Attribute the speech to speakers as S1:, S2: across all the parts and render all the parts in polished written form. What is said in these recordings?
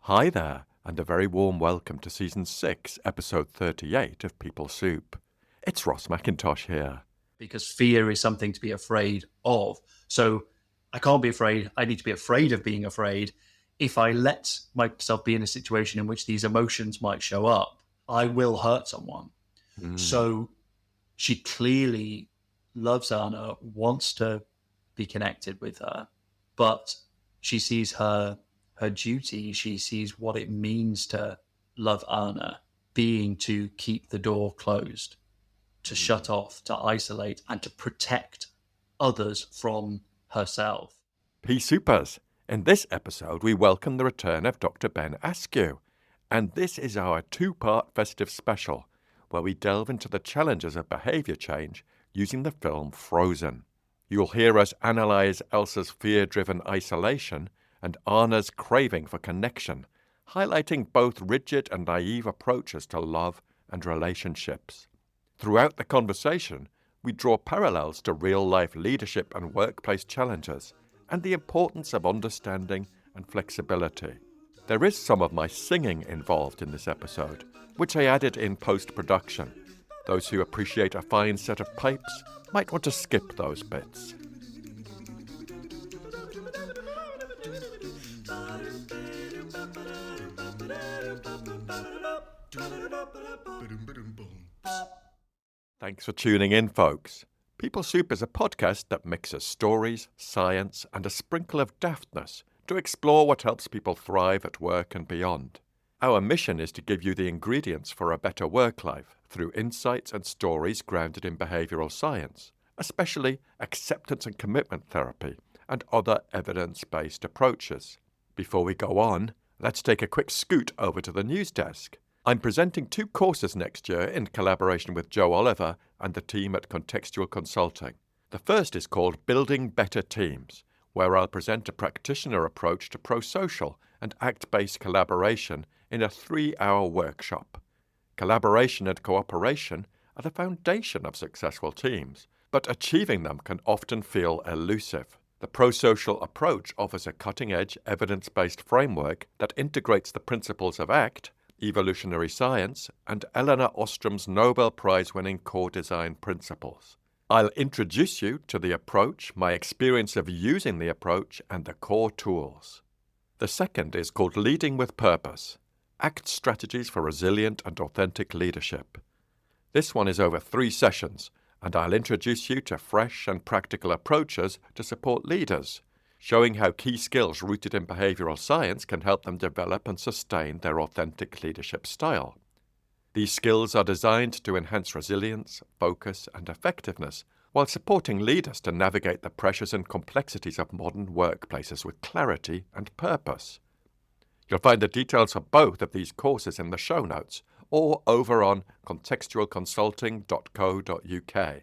S1: Hi there, and a very warm welcome to Season 6, Episode 38 of People Soup. It's Ross McIntosh here.
S2: Because fear is something to be afraid of. So I can't be afraid. I need to be afraid of being afraid. If I let myself be in a situation in which these emotions might show up, I will hurt someone. So she clearly loves Anna, wants to be connected with her, but she sees her duty. She sees what it means to love Anna being to keep the door closed, to shut off, to isolate, and to protect others from herself.
S1: Pea Soupers! In this episode, we welcome the return of Dr. Ben Askew, and this is our two-part festive special, where we delve into the challenges of behaviour change using the film Frozen. You'll hear us analyse Elsa's fear-driven isolation and Anna's craving for connection, highlighting both rigid and naive approaches to love and relationships. Throughout the conversation, we draw parallels to real-life leadership and workplace challenges and the importance of understanding and flexibility. There is some of my singing involved in this episode, which I added in post-production. Those who appreciate a fine set of pipes might want to skip those bits. Thanks for tuning in, folks. People Soup is a podcast that mixes stories, science, and a sprinkle of daftness to explore what helps people thrive at work and beyond. Our mission is to give you the ingredients for a better work life through insights and stories grounded in behavioural science, especially acceptance and commitment therapy and other evidence-based approaches. Before we go on, let's take a quick scoot over to the news desk. I'm presenting 2 courses next year in collaboration with Joe Oliver and the team at Contextual Consulting. The first is called Building Better Teams, where I'll present a practitioner approach to pro-social and act-based collaboration in a 3-hour workshop. Collaboration and cooperation are the foundation of successful teams, but achieving them can often feel elusive. The pro-social approach offers a cutting-edge, evidence-based framework that integrates the principles of ACT, evolutionary science, and Eleanor Ostrom's Nobel Prize-winning core design principles. I'll introduce you to the approach, my experience of using the approach, and the core tools. The second is called Leading with Purpose, ACT Strategies for Resilient and Authentic Leadership. This one is over 3 sessions, and I'll introduce you to fresh and practical approaches to support leaders, showing how key skills rooted in behavioural science can help them develop and sustain their authentic leadership style. These skills are designed to enhance resilience, focus, and effectiveness, while supporting leaders to navigate the pressures and complexities of modern workplaces with clarity and purpose. You'll find the details for both of these courses in the show notes, or over on contextualconsulting.co.uk.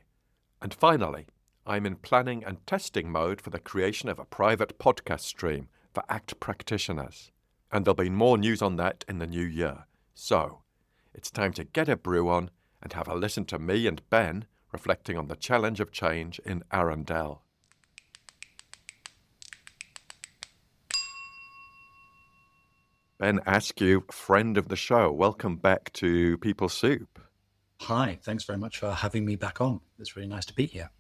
S1: And finally, I'm in planning and testing mode for the creation of a private podcast stream for ACT practitioners, and there'll be more news on that in the new year. So, it's time to get a brew on and have a listen to me and Ben reflecting on the challenge of change in Arundel. Ben Askew, friend of the show, welcome back to People Soup.
S2: Hi, thanks very much for having me back on. It's really nice to be here.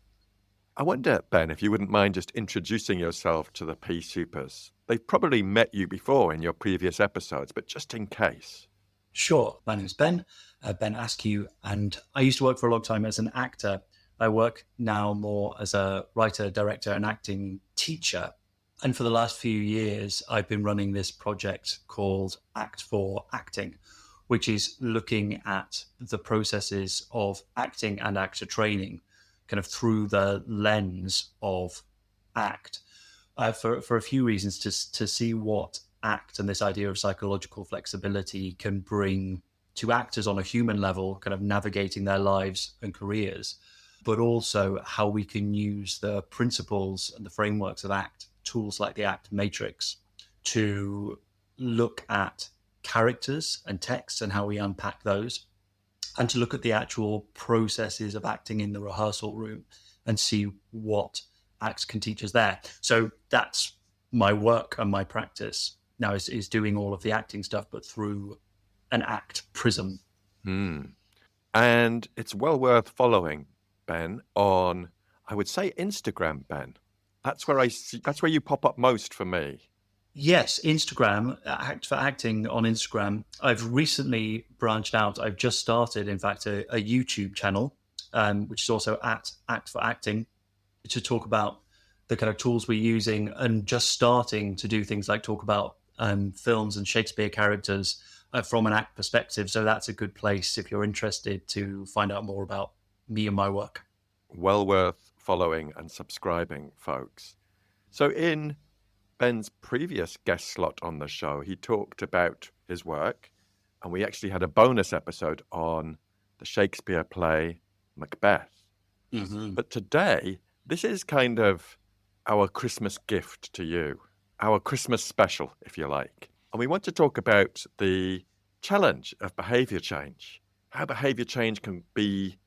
S1: I wonder, Ben, if you wouldn't mind just introducing yourself to the Pea Soupers. They've probably met you before in your previous episodes, but just in case.
S2: Sure. My name's Ben Askew, and I used to work for a long time as an actor. I work now more as a writer, director, and acting teacher. And for the last few years, I've been running this project called Act for Acting, which is looking at the processes of acting and actor training kind of through the lens of ACT for a few reasons, to see what ACT and this idea of psychological flexibility can bring to actors on a human level, kind of navigating their lives and careers, but also how we can use the principles and the frameworks of ACT, tools like the ACT matrix, to look at characters and texts and how we unpack those, and to look at the actual processes of acting in the rehearsal room and see what ACT can teach us there. So that's my work and my practice now is doing all of the acting stuff, but through an act prism.
S1: Hmm. And it's well worth following, Ben, on, I would say, Instagram, Ben. That's where that's where you pop up most for me.
S2: Yes, Instagram, Act for Acting on Instagram. I've recently branched out. I've just started, in fact, a YouTube channel, which is also at Act for Acting, to talk about the kind of tools we're using and just starting to do things like talk about films and Shakespeare characters from an act perspective. So that's a good place if you're interested to find out more about me and my work.
S1: Well worth following and subscribing, folks. So, in Ben's previous guest slot on the show, he talked about his work, and we actually had a bonus episode on the Shakespeare play Macbeth.
S2: Mm-hmm.
S1: But today, this is kind of our Christmas gift to you, our Christmas special, if you like. And we want to talk about the challenge of behaviour change, how behaviour change can be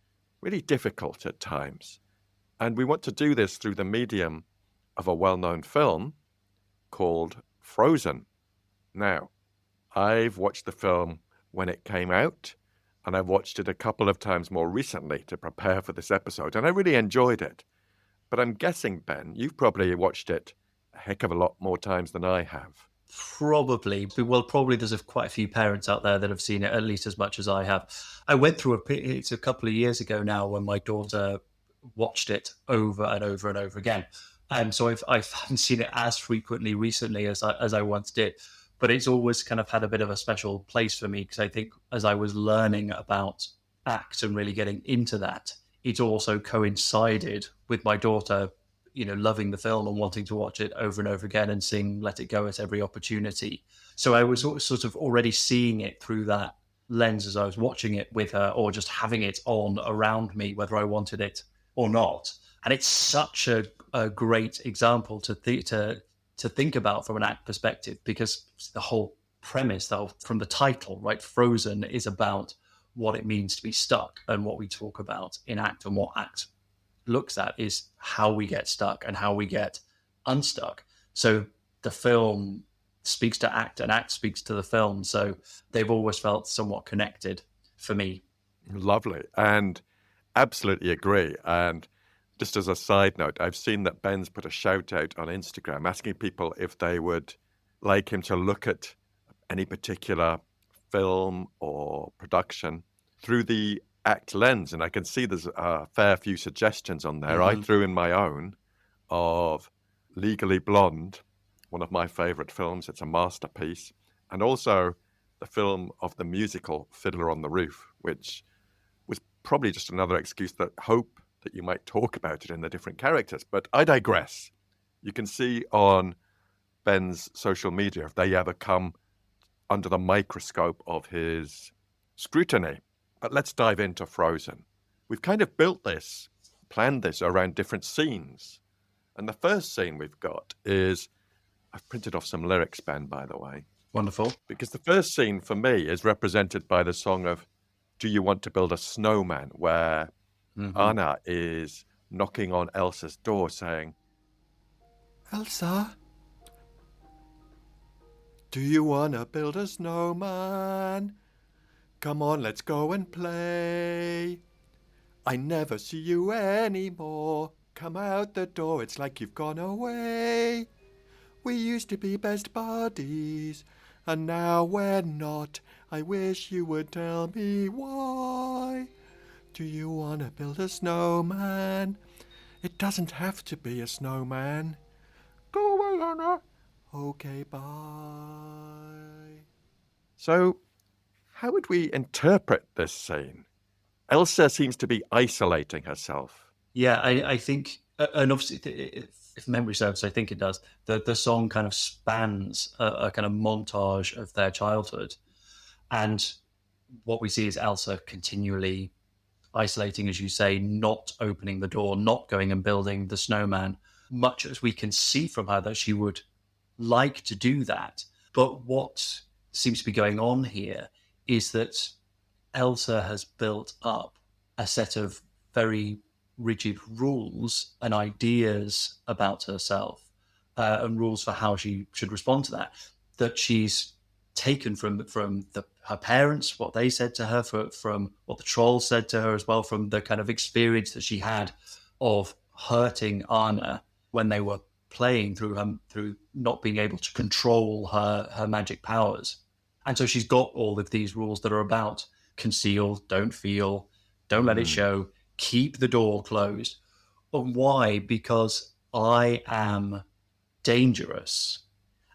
S1: really difficult at times. And we want to do this through the medium of a well-known film called Frozen. Now, I've watched the film when it came out, and I've watched it a couple of times more recently to prepare for this episode, and I really enjoyed it. But I'm guessing, Ben, you've probably watched it a heck of a lot more times than I have.
S2: Probably, well, probably there's quite a few parents out there that have seen it at least as much as I have. I went through it's a couple of years ago now when my daughter watched it over and over and over again, and so I haven't seen it as frequently recently as I once did. But it's always kind of had a bit of a special place for me because I think as I was learning about ACT and really getting into that, it also coincided with my daughter loving the film and wanting to watch it over and over again and sing Let It Go at every opportunity. So I was sort of already seeing it through that lens as I was watching it with her or just having it on around me, whether I wanted it or not. And it's such a great example to think about from an act perspective, because the whole premise, though, from the title, right, Frozen, is about what it means to be stuck. And what we talk about in ACT and what ACT looks at is how we get stuck and how we get unstuck. So the film speaks to ACT and ACT speaks to the film. So they've always felt somewhat connected for me.
S1: Lovely. And absolutely agree. And just as a side note, I've seen that Ben's put a shout out on Instagram asking people if they would like him to look at any particular film or production through the ACT lens. And I can see there's a fair few suggestions on there. I threw in my own of Legally Blonde, one of my favourite films. It's a masterpiece. And also the film of the musical Fiddler on the Roof, which was probably just another excuse that hope that you might talk about it in the different characters. But I digress. You can see on Ben's social media if they ever come under the microscope of his scrutiny. But let's dive into Frozen. We've kind of planned this around different scenes. And the first scene we've got is, I've printed off some lyrics, Ben, by the way.
S2: Wonderful.
S1: Because the first scene for me is represented by the song of Do You Want to Build a Snowman, where Anna is knocking on Elsa's door saying, Elsa, do you want to build a snowman? Come on, let's go and play. I never see you anymore. Come out the door, it's like you've gone away. We used to be best buddies, and now we're not. I wish you would tell me why. Do you want to build a snowman? It doesn't have to be a snowman. Go away, Anna. Okay, bye. So, how would we interpret this scene? Elsa seems to be isolating herself.
S2: Yeah, I think, and obviously, if memory serves, I think it does. The song kind of spans a kind of montage of their childhood, and what we see is Elsa continually isolating, as you say, not opening the door, not going and building the snowman. Much as we can see from her that she would like to do that, but what seems to be going on here is that Elsa has built up a set of very rigid rules and ideas about herself, and rules for how she should respond to that. that she's taken from her parents, what they said to her, from what the trolls said to her as well, from the kind of experience that she had of hurting Anna when they were playing through not being able to control her magic powers. And so she's got all of these rules that are about conceal, don't feel, don't let it show, keep the door closed. And why? Because I am dangerous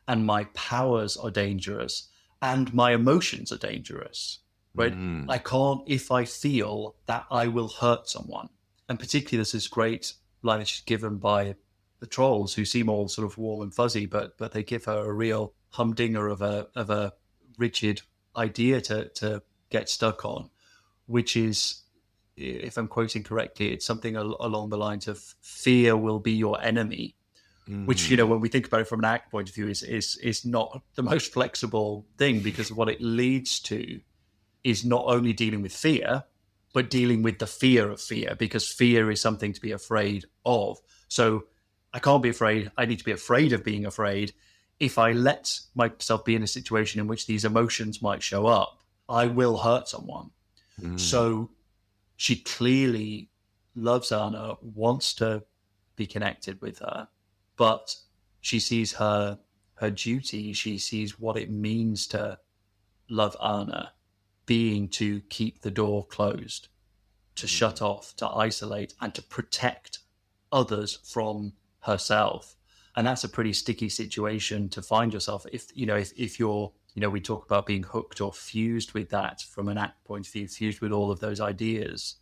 S2: and my powers are dangerous and my emotions are dangerous, right? I can't, if I feel that I will hurt someone. And particularly, there's this great line that she's given by the trolls, who seem all sort of warm and fuzzy, but they give her a real humdinger of a rigid idea to get stuck on, which is, if I'm quoting correctly, it's something along the lines of fear will be your enemy, which, when we think about it from an act point of view, is not the most flexible thing, because what it leads to is not only dealing with fear, but dealing with the fear of fear, because fear is something to be afraid of. So I can't be afraid. I need to be afraid of being afraid. If I let myself be in a situation in which these emotions might show up, I will hurt someone. So she clearly loves Anna, wants to be connected with her, but she sees her duty. She sees what it means to love Anna being to keep the door closed, to shut off, to isolate, and to protect others from herself. And that's a pretty sticky situation to find yourself if you're, we talk about being hooked or fused with that from an act point of view, fused with all of those ideas,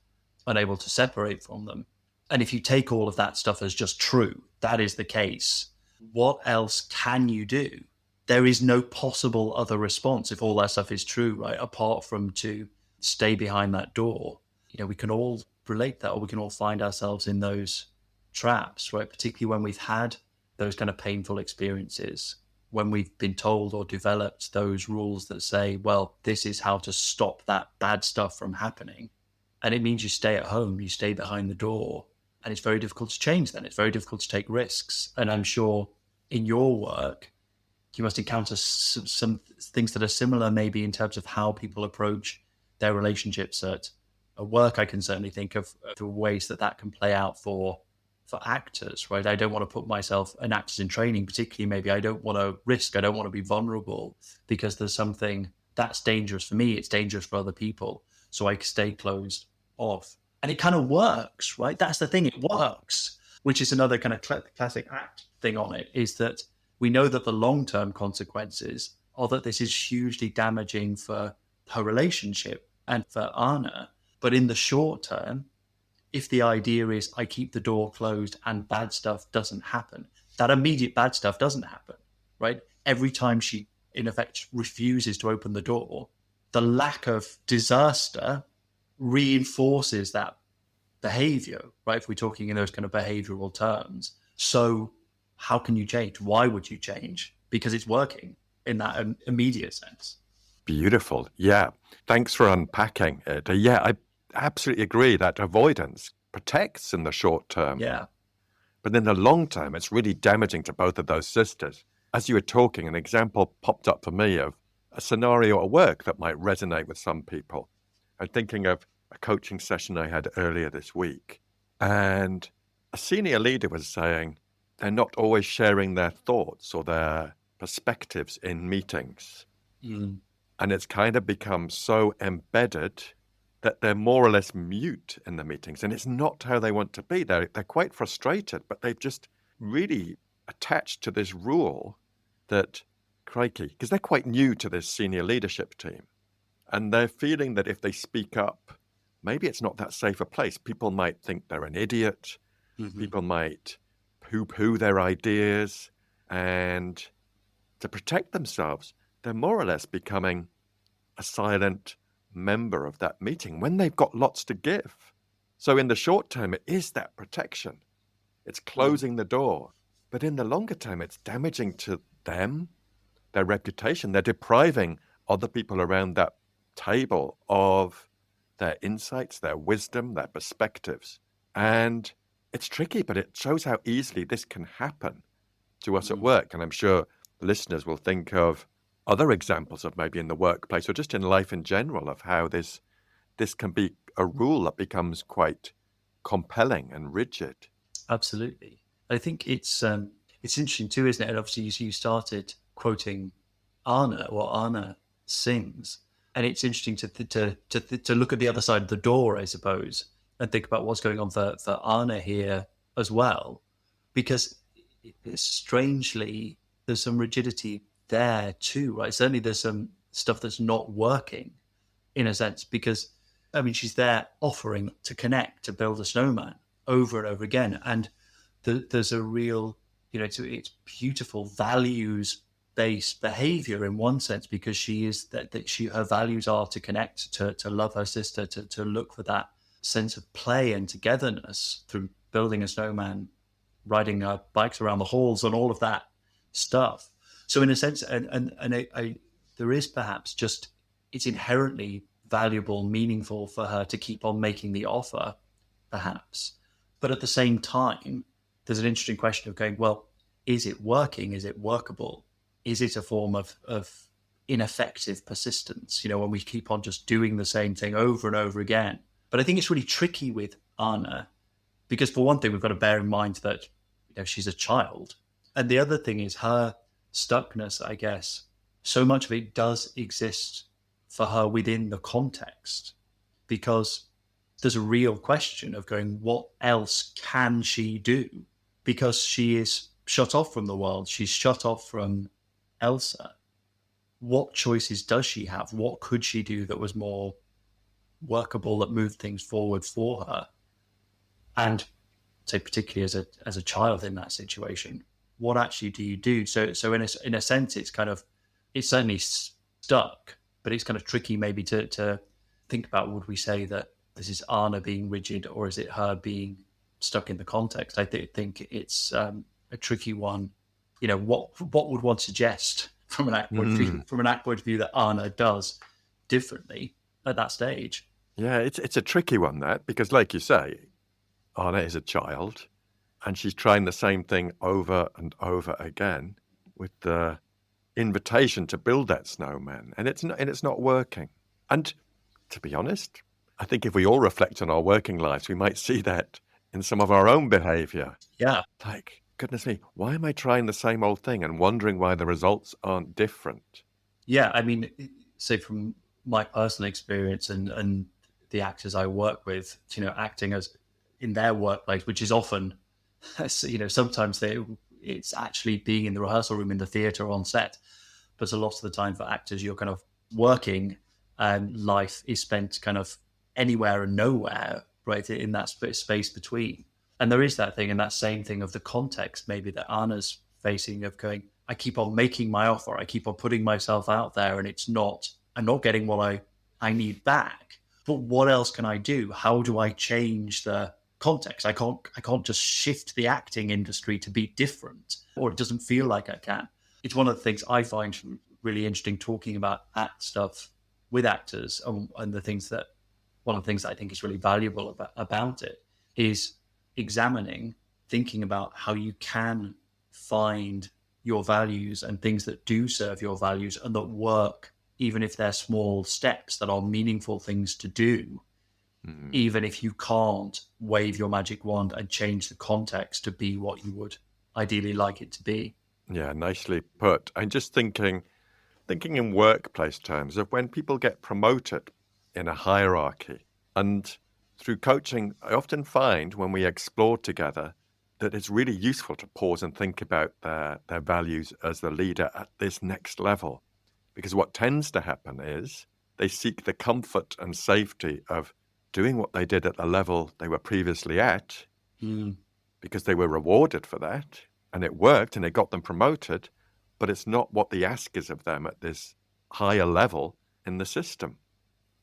S2: unable to separate from them. And if you take all of that stuff as just true, that is the case, what else can you do? There is no possible other response if all that stuff is true, right? Apart from to stay behind that door. We can all relate that, or we can all find ourselves in those traps, right? Particularly when we've had those kind of painful experiences, when we've been told or developed those rules that say, well, this is how to stop that bad stuff from happening. And it means you stay at home, you stay behind the door. And it's very difficult to change then. It's very difficult to take risks. And I'm sure in your work, you must encounter some things that are similar, maybe in terms of how people approach their relationships at work. I can certainly think of the ways that can play out for actors, right? I don't want to put myself, and actors in training particularly, maybe I don't want to risk, I don't want to be vulnerable because there's something that's dangerous for me, it's dangerous for other people. So I stay closed off. And it kind of works, right? That's the thing, it works, which is another kind of classic act thing on it, is that we know that the long-term consequences are that this is hugely damaging for her relationship and for Anna. But in the short term, if the idea is I keep the door closed and bad stuff doesn't happen, that immediate bad stuff doesn't happen, right? Every time she, in effect, refuses to open the door, the lack of disaster reinforces that behavior, right? If we're talking in those kind of behavioral terms. So how can you change? Why would you change? Because it's working in that immediate sense.
S1: Beautiful. Yeah. Thanks for unpacking it. Yeah, I absolutely agree that avoidance protects in the short term.
S2: Yeah.
S1: But in the long term, it's really damaging to both of those sisters. As you were talking, an example popped up for me of a scenario at work that might resonate with some people. I'm thinking of a coaching session I had earlier this week. And a senior leader was saying they're not always sharing their thoughts or their perspectives in meetings. And it's kind of become so embedded that they're more or less mute in the meetings. And it's not how they want to be. They're quite frustrated, but they've just really attached to this rule that, crikey, because they're quite new to this senior leadership team. And they're feeling that if they speak up, maybe it's not that safe a place. People might think they're an idiot. People might poo-poo their ideas. And to protect themselves, they're more or less becoming a silent member of that meeting when they've got lots to give. So in the short term, it is that protection. It's closing the door. But in the longer term, it's damaging to them, their reputation. They're depriving other people around that table of their insights, their wisdom, their perspectives. And it's tricky, but it shows how easily this can happen to us at work. And I'm sure listeners will think of other examples of maybe in the workplace or just in life in general of how this can be a rule that becomes quite compelling and rigid.
S2: Absolutely. I think it's interesting too, isn't it? And obviously, you started quoting Anna, what Anna sings, and it's interesting to look at the other side of the door, I suppose, and think about what's going on for Anna here as well, because strangely there's some rigidity there too, right? Certainly, there's some stuff that's not working in a sense, because I mean, she's there offering to connect, to build a snowman over and over again. And there's a real, it's beautiful values based behavior in one sense, because she is her values are to connect, to love her sister, to look for that sense of play and togetherness through building a snowman, riding our bikes around the halls and all of that stuff. So in a sense, there is perhaps just, it's inherently valuable, meaningful for her to keep on making the offer, perhaps. But at the same time, there's an interesting question of going, well, is it working? Is it workable? Is it a form of ineffective persistence? When we keep on just doing the same thing over and over again. But I think it's really tricky with Anna, because for one thing, we've got to bear in mind that she's a child. And the other thing is her stuckness, I guess. So much of it does exist for her within the context, because there's a real question of going, what else can she do? Because she is shut off from the world. She's shut off from Elsa. What choices does she have? What could she do that was more workable, that moved things forward for her? And say, particularly as a child in that situation, what actually do you do? So in a sense, it's certainly stuck, but it's kind of tricky maybe to think about, would we say that this is Anna being rigid, or is it her being stuck in the context? I think it's a tricky one. What would one suggest from an act point of view that Anna does differently at that stage?
S1: Yeah, it's a tricky one, that, because like you say, Anna is a child and she's trying the same thing over and over again with the invitation to build that snowman, and it's not working. And to be honest, I think if we all reflect on our working lives, we might see that in some of our own behavior.
S2: Yeah.
S1: Like, goodness me, why am I trying the same old thing and wondering why the results aren't different?
S2: Yeah, I mean, say from my personal experience and the actors I work with, acting as in their workplace, which is often, sometimes it's actually being in the rehearsal room in the theatre on set. But a lot of the time for actors, you're kind of working, and life is spent kind of anywhere and nowhere, right, in that space between. And there is that thing, and that same thing of the context maybe that Anna's facing, of going, I keep on making my offer, I keep on putting myself out there, and I'm not getting what I need back. But what else can I do? How do I change the context? I can't just shift the acting industry to be different, or it doesn't feel like I can. It's one of the things I find really interesting talking about act stuff with actors, and one of the things that I think is really valuable about it is thinking about how you can find your values and things that do serve your values and that work, even if they're small steps that are meaningful things to do, even if you can't wave your magic wand and change the context to be what you would ideally like it to be.
S1: Yeah, nicely put. I'm just thinking in workplace terms of when people get promoted in a hierarchy. And through coaching, I often find when we explore together that it's really useful to pause and think about their values as the leader at this next level. Because what tends to happen is they seek the comfort and safety of doing what they did at the level they were previously at, because they were rewarded for that, and it worked and it got them promoted, but it's not what the ask is of them at this higher level in the system.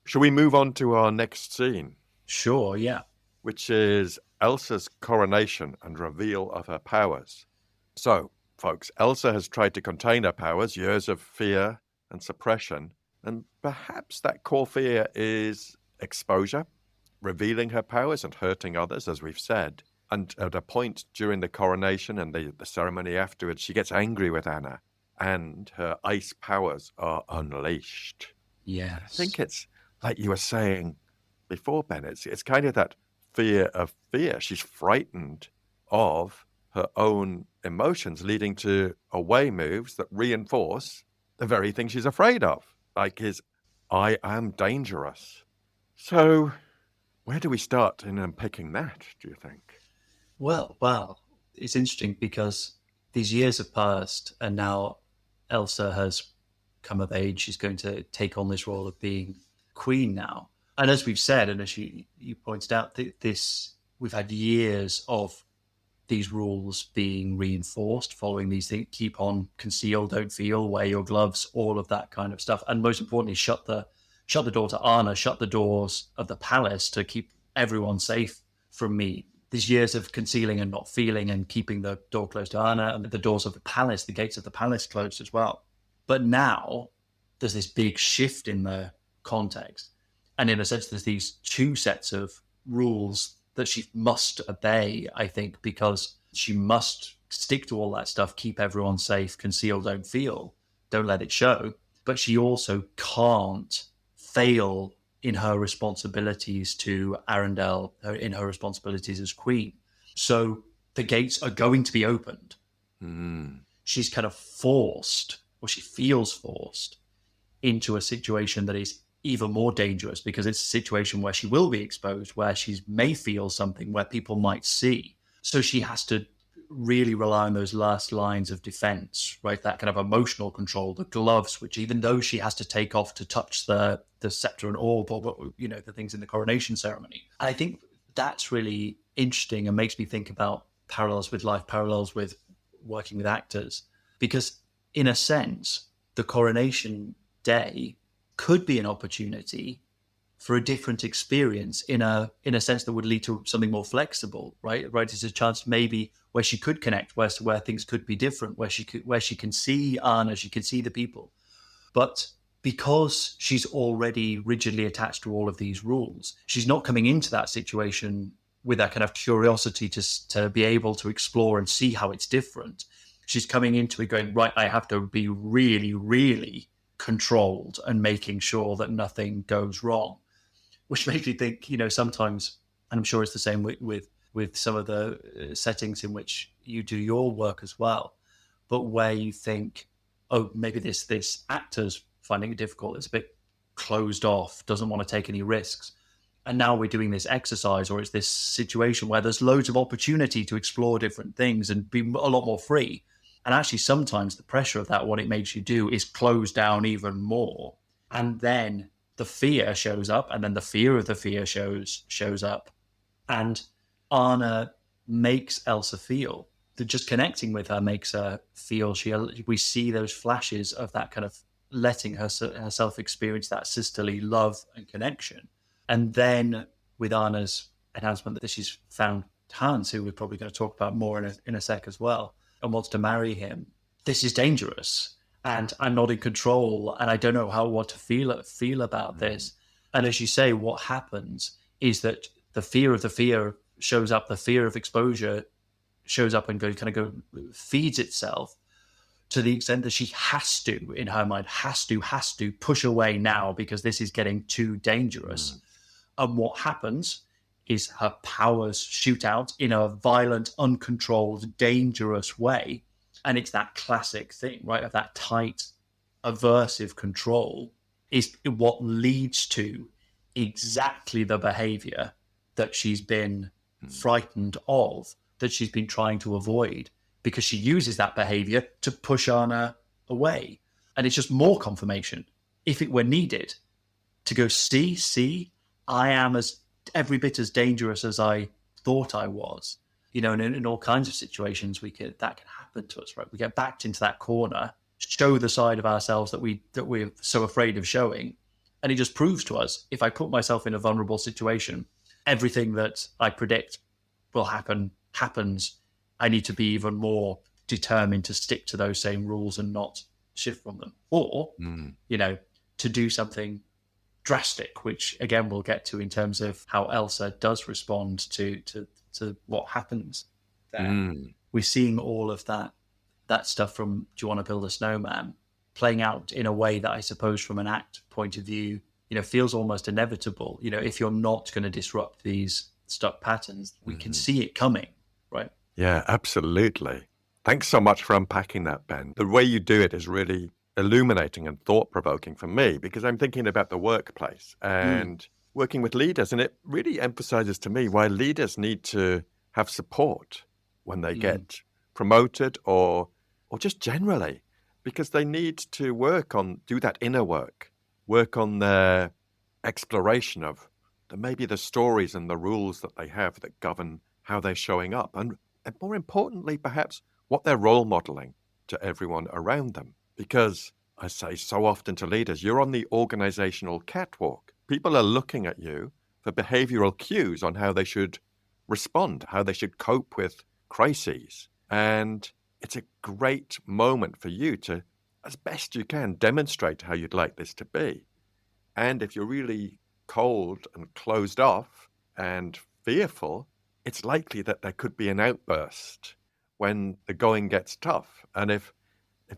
S1: Shall we move on to our next scene?
S2: Sure, yeah.
S1: Which is Elsa's coronation and reveal of her powers. So, folks, Elsa has tried to contain her powers, years of fear and suppression, and perhaps that core fear is exposure, revealing her powers and hurting others, as we've said. And at a point during the coronation and the ceremony afterwards, she gets angry with Anna and her ice powers are unleashed. I think
S2: Yes.
S1: it's like you were saying before, Ben, it's kind of that fear of fear. She's frightened of her own emotions, leading to away moves that reinforce the very thing she's afraid of, like I am dangerous. So where do we start in unpicking that, do you think?
S2: Well, it's interesting because these years have passed and now Elsa has come of age. She's going to take on this role of being queen now. And as we've said, and as you pointed out, this we've had years of these rules being reinforced, following these things, keep on, conceal, don't feel, wear your gloves, all of that kind of stuff. And most importantly, shut the door to Anna, shut the doors of the palace to keep everyone safe from me. These years of concealing and not feeling and keeping the door closed to Anna and the doors of the palace, the gates of the palace closed as well. But now there's this big shift in the context. And in a sense, there's these two sets of rules that she must obey, I think, because she must stick to all that stuff, keep everyone safe, conceal, don't feel, don't let it show. But she also can't fail in her responsibilities to Arundel, in her responsibilities as queen. So the gates are going to be opened. She's kind of forced, or she feels forced, into a situation that is even more dangerous because it's a situation where she will be exposed, where she may feel something, where people might see. So she has to really rely on those last lines of defense, right? That kind of emotional control, the gloves, which even though she has to take off to touch the scepter and orb, or the things in the coronation ceremony. I think that's really interesting and makes me think about parallels with life, parallels with working with actors, because in a sense, the coronation day could be an opportunity for a different experience in a sense that would lead to something more flexible, right? It's a chance maybe where she could connect, where things could be different, where she can see Anna, she can see the people. But because she's already rigidly attached to all of these rules, she's not coming into that situation with that kind of curiosity to be able to explore and see how it's different. She's coming into it going, right, I have to be really, really controlled and making sure that nothing goes wrong, which makes me think, sometimes, and I'm sure it's the same with some of the settings in which you do your work as well, but where you think, oh, maybe this actor's finding it difficult, it's a bit closed off, doesn't want to take any risks. And now we're doing this exercise, or it's this situation where there's loads of opportunity to explore different things and be a lot more free. And actually, sometimes the pressure of that, what it makes you do is close down even more. And then the fear shows up, and then the fear of the fear shows up. And Anna makes Elsa feel that just connecting with her makes her feel we see those flashes of that kind of letting herself experience that sisterly love and connection. And then with Anna's announcement that she's found Hans, who we're probably going to talk about more in a sec as well, and wants to marry him, this is dangerous. And I'm not in control, and I don't know what to feel about this. And as you say, what happens is that the fear of the fear shows up, the fear of exposure shows up and feeds itself to the extent that she has to, in her mind, has to push away now because this is getting too dangerous. And what happens is her powers shoot out in a violent, uncontrolled, dangerous way. And it's that classic thing, right, of that tight, aversive control is what leads to exactly the behavior that she's been frightened of, that she's been trying to avoid, because she uses that behavior to push Anna away. And it's just more confirmation, if it were needed, to go, see, I am as every bit as dangerous as I thought I was. And in all kinds of situations, that can happen to us, right? We get backed into that corner, show the side of ourselves that we're so afraid of showing, and it just proves to us, if I put myself in a vulnerable situation, everything that I predict will happen happens. I need to be even more determined to stick to those same rules and not shift from them, or to do something drastic, which again we'll get to in terms of how Elsa does respond to what happens there. We're seeing all of that that stuff from Do You Want to Build a Snowman playing out in a way that I suppose from an act point of view, feels almost inevitable. If you're not going to disrupt these stuck patterns, we can see it coming, right?
S1: Yeah, absolutely. Thanks so much for unpacking that, Ben. The way you do it is really illuminating and thought-provoking for me because I'm thinking about the workplace and working with leaders, and it really emphasizes to me why leaders need to have support when they get promoted or just generally, because they need to do that inner work on their exploration of maybe the stories and the rules that they have that govern how they're showing up. And more importantly, perhaps what they're role modeling to everyone around them. Because I say so often to leaders, you're on the organizational catwalk. People are looking at you for behavioral cues on how they should respond, how they should cope with crises. And it's a great moment for you to, as best you can, demonstrate how you'd like this to be. And if you're really cold and closed off and fearful, it's likely that there could be an outburst when the going gets tough. And if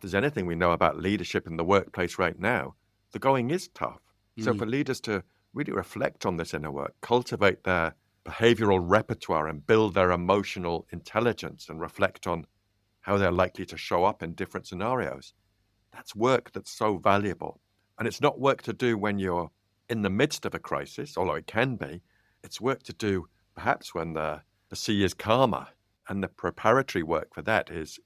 S1: there's anything we know about leadership in the workplace right now, the going is tough. So for leaders to really reflect on this inner work, cultivate their behavioral repertoire and build their emotional intelligence and reflect on how they're likely to show up in different scenarios, that's work that's so valuable. And it's not work to do when you're in the midst of a crisis, although it can be. It's work to do perhaps when the sea is calmer, and the preparatory work for that is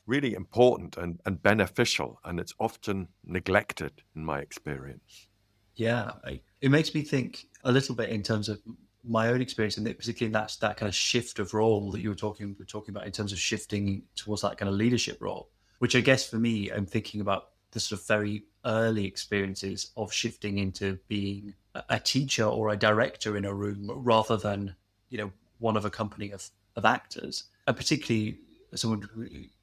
S1: really important and beneficial, and it's often neglected in my experience.
S2: Yeah, it makes me think a little bit in terms of my own experience, and particularly in that kind of shift of role that you were talking about in terms of shifting towards that kind of leadership role, which I guess for me, I'm thinking about the sort of very early experiences of shifting into being a teacher or a director in a room rather than, one of a company of actors, and particularly someone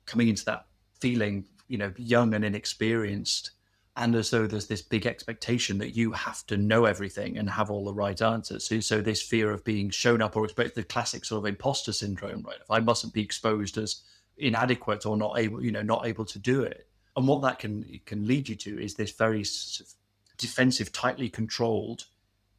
S2: coming into that feeling, young and inexperienced, and as though there's this big expectation that you have to know everything and have all the right answers. So this fear of being shown up or exposed, the classic sort of imposter syndrome, right? If I mustn't be exposed as inadequate or not able to do it. And what that can lead you to is this very sort of defensive, tightly controlled,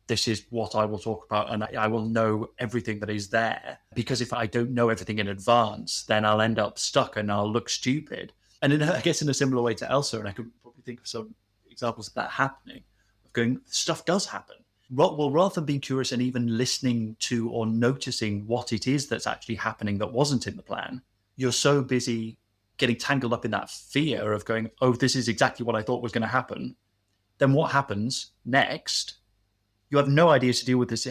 S2: this is what I will talk about, and I will know everything that is there. Because if I don't know everything in advance, then I'll end up stuck and I'll look stupid. And I guess in a similar way to Elsa, and I could probably think of some examples of that happening, of going, stuff does happen. Well, rather than being curious and even listening to or noticing what it is that's actually happening that wasn't in the plan, you're so busy getting tangled up in that fear of going, oh, this is exactly what I thought was going to happen. Then what happens next? You have no idea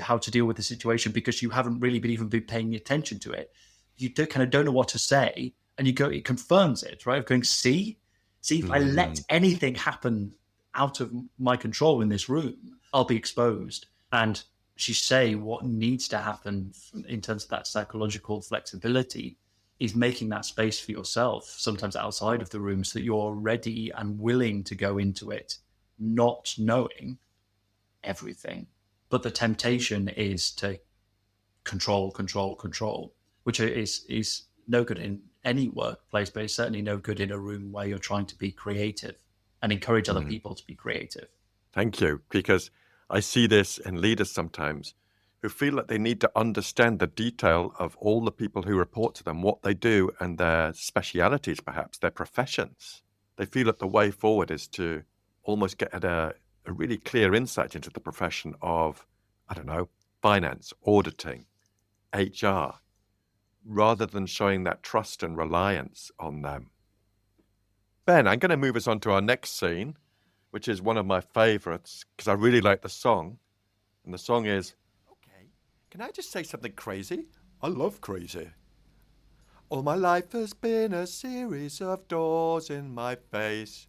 S2: how to deal with the situation because you haven't really even been paying attention to it. You kind of don't know what to say, and it confirms it, right? Of going, see, if I let anything happen out of my control in this room, I'll be exposed. And she say what needs to happen in terms of that psychological flexibility is making that space for yourself, sometimes outside of the room, so that you're ready and willing to go into it, not knowing everything. But the temptation is to control, which is no good in any workplace, but it's certainly no good in a room where you're trying to be creative and encourage other people to be creative.
S1: Thank you, because I see this in leaders sometimes who feel that they need to understand the detail of all the people who report to them, what they do and their specialities, perhaps their professions. They feel that the way forward is to almost get a really clear insight into the profession of, I don't know, finance, auditing, HR, rather than showing that trust and reliance on them. Ben, I'm going to move us on to our next scene, which is one of my favorites because I really like the song. And the song is, okay, can I just say something crazy? I love crazy. All my life has been a series of doors in my face.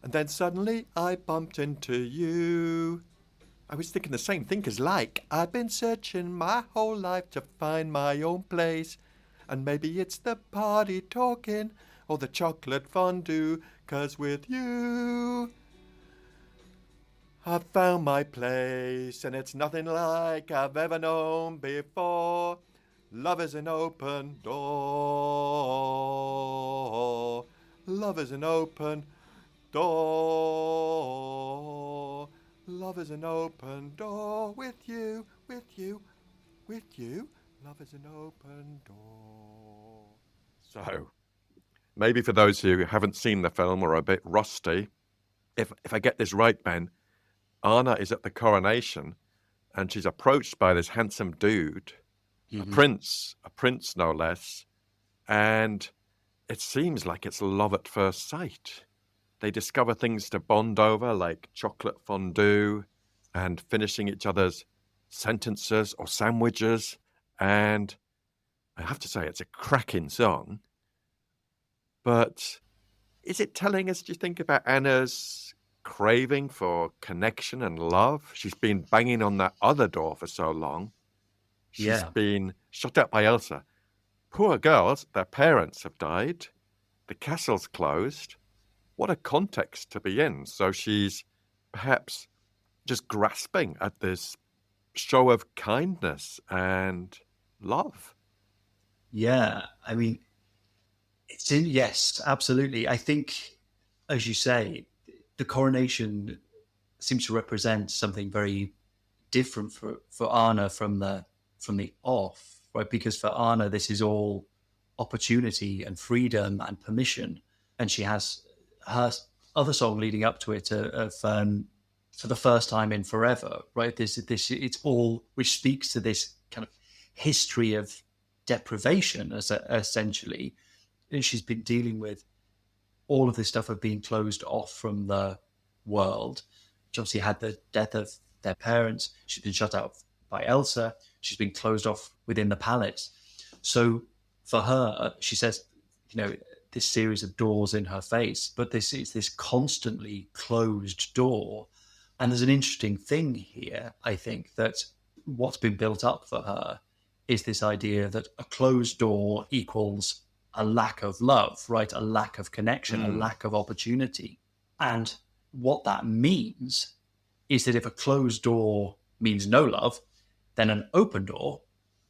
S1: And then suddenly I bumped into you. I was thinking the same thing, 'cause I've been searching my whole life to find my own place. And maybe it's the party talking or the chocolate fondue, 'cause with you I've found my place, and it's nothing like I've ever known before. Love is an open door. Love is an open door. Love is an open door with you, with you, with you. Love is an open door. So, maybe for those who haven't seen the film or are a bit rusty, if I get this right, Ben, Anna is at the coronation and she's approached by this handsome dude, a
S2: Mm-hmm.
S1: prince no less, and it seems like it's love at first sight. They discover things to bond over, like chocolate fondue and finishing each other's sentences or sandwiches. And I have to say, it's a cracking song. But is it telling us, do you think, about Anna's craving for connection and love? She's been banging on that other door for so long. She's
S2: Yeah.
S1: been shut up by Elsa. Poor girls, their parents have died. The castle's closed. What a context to be in. So she's perhaps just grasping at this show of kindness and love.
S2: Yeah. I mean, yes, absolutely. I think, as you say, the coronation seems to represent something very different for Anna from the off, right? Because for Anna, this is all opportunity and freedom and permission, and she has her other song leading up to it of for the first time in forever, right? This it's all which speaks to this kind of history of deprivation, as essentially. And she's been dealing with all of this stuff of being closed off from the world. She obviously had the death of their parents. She's been shut out by Elsa. She's been closed off within the palace. So for her, she says, this series of doors in her face, but this is this constantly closed door. And there's an interesting thing here, I think, that what's been built up for her is this idea that a closed door equals a lack of love, right? A lack of connection, a lack of opportunity. And what that means is that if a closed door means no love, then an open door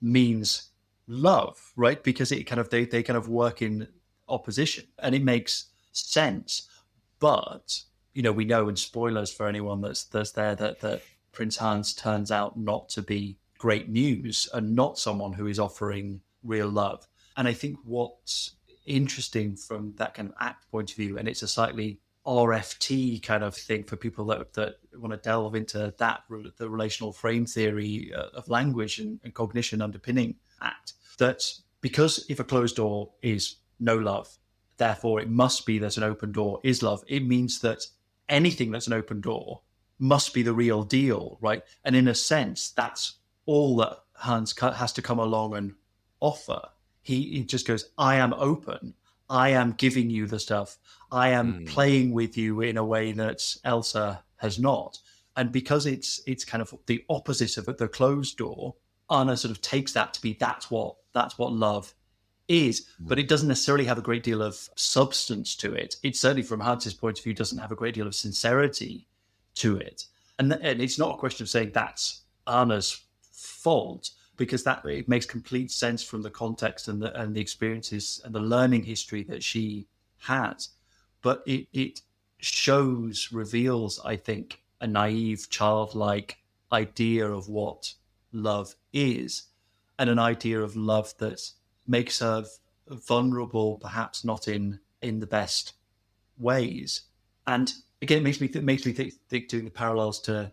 S2: means love, right? Because it kind of they kind of work in opposition, and it makes sense. But we know, and spoilers for anyone that's there, that Prince Hans turns out not to be great news and not someone who is offering real love. And I think what's interesting from that kind of act point of view, and it's a slightly RFT kind of thing for people that want to delve into that, the relational frame theory of language and cognition underpinning act, that because if a closed door is no love, therefore it must be that an open door is love. It means that anything that's an open door must be the real deal, right? And in a sense, that's all that Hans has to come along and offer. He just goes, I am open. I am giving you the stuff. I am playing with you in a way that Elsa has not. And because it's kind of the opposite of the closed door, Anna sort of takes that to be that's what love is. But it doesn't necessarily have a great deal of substance to it. It certainly, from Hans's point of view, doesn't have a great deal of sincerity to it. And it's not a question of saying that's Anna's fault, because that it makes complete sense from the context and the experiences and the learning history that she has. But it reveals, I think, a naive, childlike idea of what love is, and an idea of love that makes her vulnerable, perhaps not in the best ways. And again, it makes me think doing the parallels to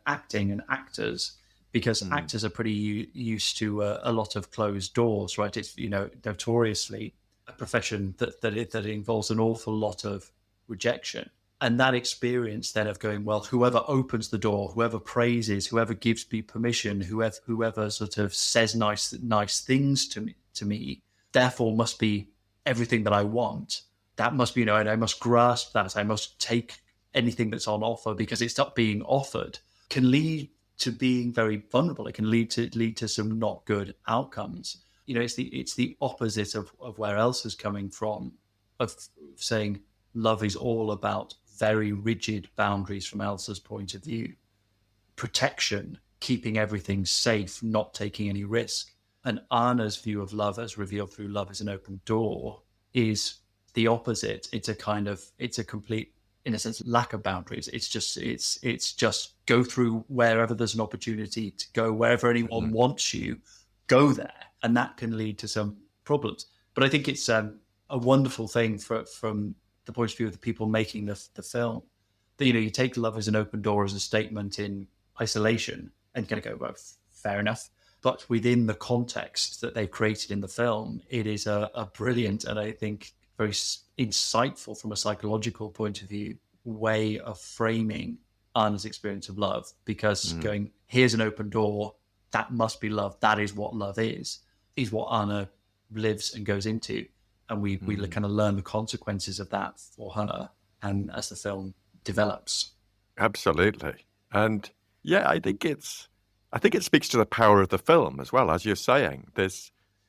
S2: acting and actors, because actors are pretty used to a lot of closed doors, right? It's notoriously a profession that involves an awful lot of rejection, and that experience then of going, well, whoever opens the door, whoever praises, whoever gives me permission, whoever sort of says nice things to me, therefore must be everything that I want. That must be, and I must grasp that. I must take anything that's on offer because it's not being offered, can lead to being very vulnerable. It can lead to some not good outcomes. It's the opposite of where Elsa's coming from, of saying love is all about very rigid boundaries from Elsa's point of view, protection, keeping everything safe, not taking any risk. And Anna's view of love as revealed through Love is an Open Door is the opposite. It's a complete, in a sense, lack of boundaries. It's just go through wherever there's an opportunity to go, wherever anyone wants you, go there. And that can lead to some problems. But I think it's a wonderful thing from the point of view of the people making the film, that, you take Love as an Open Door as a statement in isolation and kind of go, well, fair enough. But within the context that they've created in the film, it is a brilliant and I think very insightful from a psychological point of view way of framing Anna's experience of love, because going, here's an open door, that must be love, that is what love is what Anna lives and goes into. And we kind of learn the consequences of that for her, and as the film develops.
S1: Absolutely. And yeah, I think it speaks to the power of the film as well, as you're saying.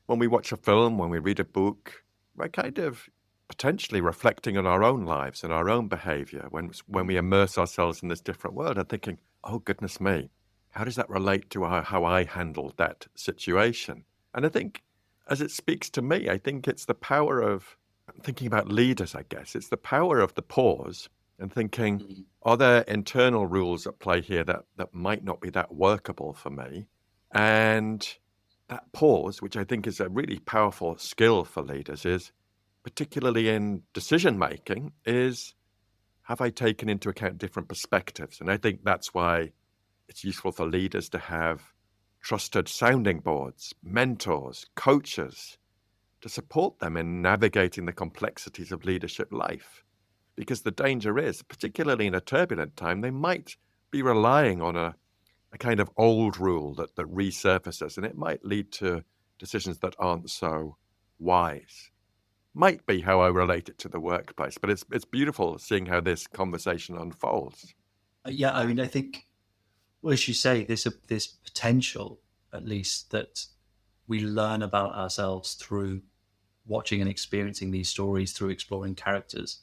S1: When we watch a film, when we read a book, we're kind of potentially reflecting on our own lives and our own behaviour when we immerse ourselves in this different world and thinking, oh, goodness me, how does that relate to how I handled that situation? And I think, as it speaks to me, I think it's the power of thinking about leaders, I guess. It's the power of the pause and thinking, are there internal rules at play here that might not be that workable for me? And that pause, which I think is a really powerful skill for leaders, is particularly in decision making, is have I taken into account different perspectives? And I think that's why it's useful for leaders to have trusted sounding boards, mentors, coaches, to support them in navigating the complexities of leadership life. Because the danger is, particularly in a turbulent time, they might be relying on a kind of old rule that resurfaces, and it might lead to decisions that aren't so wise. Might be how I relate it to the workplace, but it's beautiful seeing how this conversation unfolds.
S2: Yeah, I mean, I think, well, as you say, this potential, at least, that we learn about ourselves through watching and experiencing these stories, through exploring characters.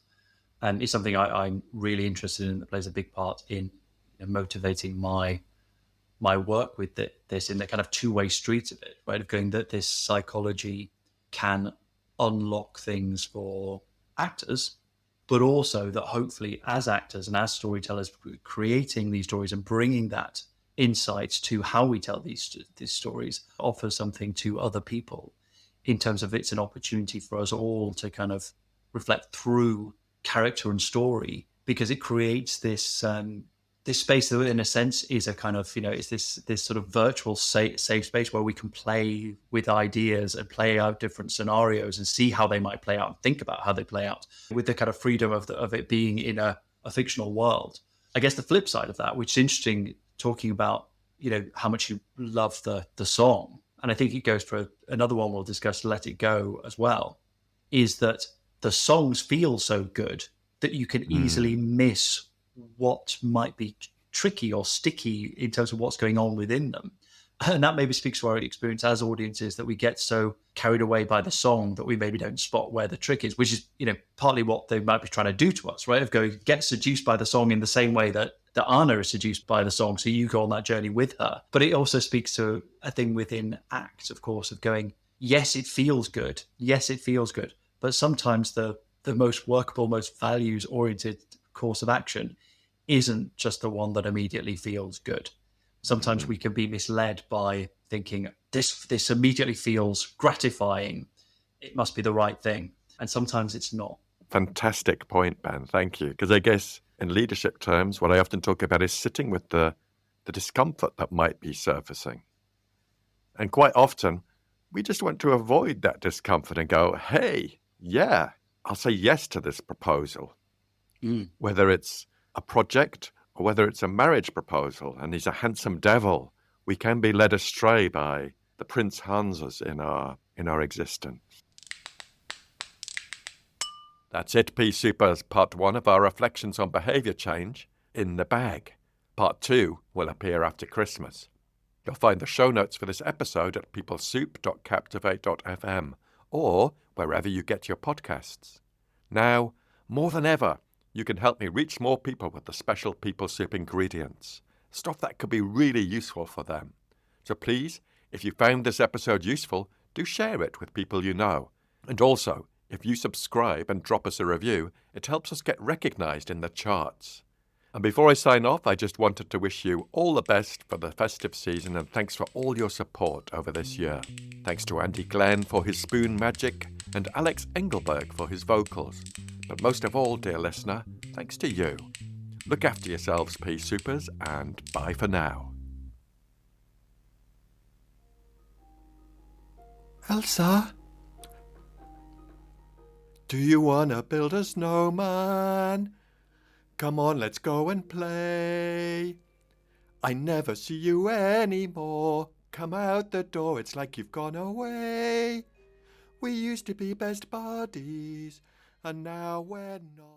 S2: And it's something I'm really interested in, that plays a big part in motivating my work with this, in the kind of two-way street of it, right? Of going that this psychology can unlock things for actors, but also that hopefully as actors and as storytellers, creating these stories and bringing that insight to how we tell these stories offers something to other people, in terms of it's an opportunity for us all to kind of reflect through character and story, because it creates this this space that, in a sense, is a kind of, it's this sort of virtual safe space where we can play with ideas and play out different scenarios and see how they might play out and think about how they play out, with the kind of freedom of it being in a fictional world. I guess the flip side of that, which is interesting, talking about how much you love the song, and I think it goes for another one we'll discuss, Let It Go, as well, is that the songs feel so good that you can easily miss what might be tricky or sticky in terms of what's going on within them. And that maybe speaks to our experience as audiences, that we get so carried away by the song that we maybe don't spot where the trick is, which is, partly what they might be trying to do to us, right? Of going, get seduced by the song in the same way that Anna is seduced by the song. So you go on that journey with her. But it also speaks to a thing within ACT, of course, of going, yes, it feels good. Yes, it feels good. But sometimes the most workable, most values-oriented course of action isn't just the one that immediately feels good. Sometimes we can be misled by thinking, this immediately feels gratifying, it must be the right thing. And sometimes it's not.
S1: Fantastic point, Ben. Thank you. Because I guess in leadership terms, what I often talk about is sitting with the discomfort that might be surfacing. And quite often, we just want to avoid that discomfort and go, hey, yeah, I'll say yes to this proposal. Whether it's a project or whether it's a marriage proposal, and he's a handsome devil, we can be led astray by the Prince Hanses in our existence. That's it, Pea Supers. Part 1 of our reflections on behaviour change in the bag. Part 2 will appear after Christmas. You'll find the show notes for this episode at peoplesoup.captivate.fm or wherever you get your podcasts. Now, more than ever, you can help me reach more people with the special People Soup ingredients, stuff that could be really useful for them. So please If you found this episode useful, do share it with people you know. And also, if you subscribe and drop us a review, it helps us get recognised in the charts. And before I sign off, I just wanted to wish you all the best for the festive season, and thanks for all your support over this year. Thanks to Andy Glenn for his spoon magic and Alex Engelberg for his vocals. But most of all, dear listener, thanks to you. Look after yourselves, pea supers, and bye for now. Elsa? Do you wanna build a snowman? Come on, let's go and play. I never see you anymore. Come out the door, it's like you've gone away. We used to be best buddies, and now we're not.